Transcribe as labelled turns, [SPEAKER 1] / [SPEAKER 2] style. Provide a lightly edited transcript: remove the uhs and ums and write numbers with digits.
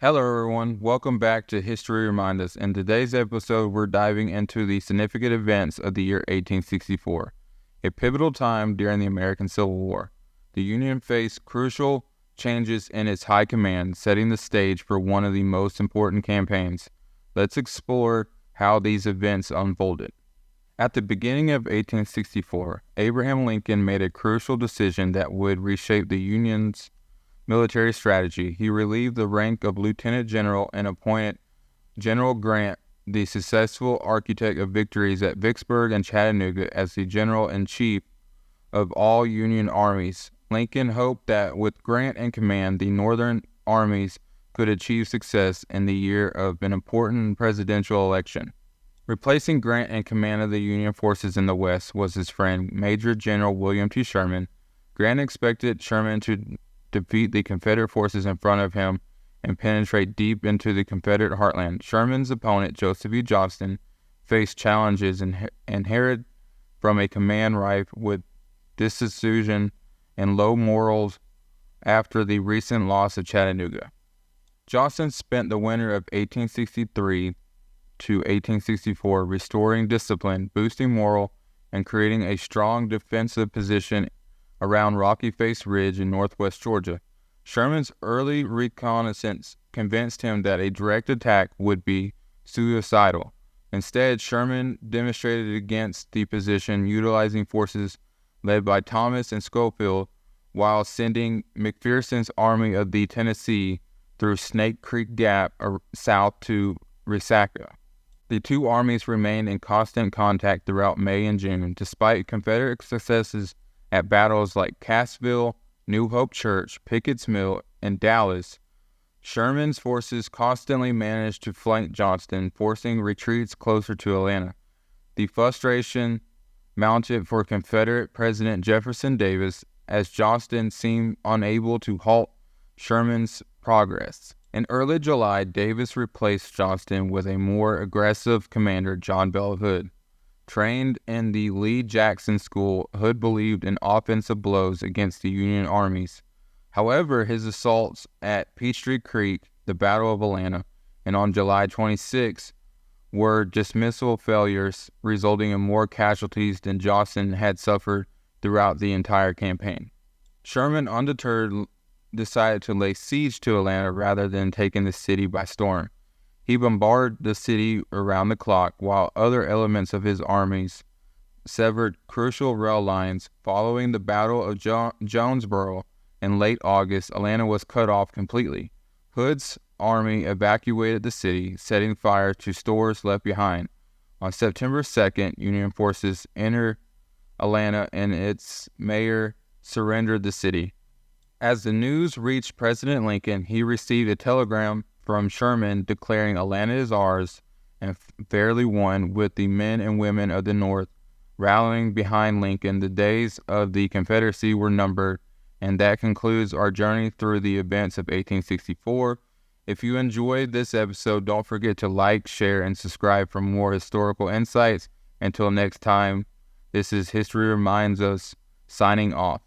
[SPEAKER 1] Hello, everyone. Welcome back to History Remind Us. In today's episode, we're diving into the significant events of the year 1864, a pivotal time during the American Civil War. The Union faced crucial changes in its high command, setting the stage for one of the most important campaigns. Let's explore how these events unfolded. At the beginning of 1864, Abraham Lincoln made a crucial decision that would reshape the Union's military strategy. He relieved the rank of lieutenant general and appointed General Grant, the successful architect of victories at Vicksburg and Chattanooga, as the general-in-chief of all Union armies. Lincoln hoped that with Grant in command, the Northern armies could achieve success in the year of an important presidential election. Replacing Grant in command of the Union forces in the West was his friend, Major General William T. Sherman. Grant expected Sherman to defeat the Confederate forces in front of him and penetrate deep into the Confederate heartland. Sherman's opponent, Joseph E. Johnston, faced challenges inherited from a command rife with disillusion and low morals after the recent loss of Chattanooga. Johnston spent the winter of 1863 to 1864 restoring discipline, boosting morale, and creating a strong defensive position around Rocky Face Ridge in northwest Georgia. Sherman's early reconnaissance convinced him that a direct attack would be suicidal. Instead, Sherman demonstrated against the position, utilizing forces led by Thomas and Schofield while sending McPherson's Army of the Tennessee through Snake Creek Gap south to Resaca. The two armies remained in constant contact throughout May and June, despite Confederate successes at battles like Cassville, New Hope Church, Pickett's Mill, and Dallas. Sherman's forces constantly managed to flank Johnston, forcing retreats closer to Atlanta. The frustration mounted for Confederate President Jefferson Davis as Johnston seemed unable to halt Sherman's progress. In early July, Davis replaced Johnston with a more aggressive commander, John Bell Hood. Trained in the Lee-Jackson School, Hood believed in offensive blows against the Union armies. However, his assaults at Peachtree Creek, the Battle of Atlanta, and on July 26 were dismissal failures, resulting in more casualties than Johnston had suffered throughout the entire campaign. Sherman, undeterred, decided to lay siege to Atlanta rather than taking the city by storm. He bombarded the city around the clock, while other elements of his armies severed crucial rail lines. Following the Battle of Jonesboro in late August, Atlanta was cut off completely. Hood's army evacuated the city, setting fire to stores left behind. On September 2nd, Union forces entered Atlanta and its mayor surrendered the city. As the news reached President Lincoln, he received a telegram from Sherman declaring Atlanta is ours and fairly won, with the men and women of the North rallying behind Lincoln. The days of the Confederacy were numbered, and that concludes our journey through the events of 1864. If you enjoyed this episode, don't forget to like, share, and subscribe for more historical insights. Until next time, this is History Reminds Us, signing off.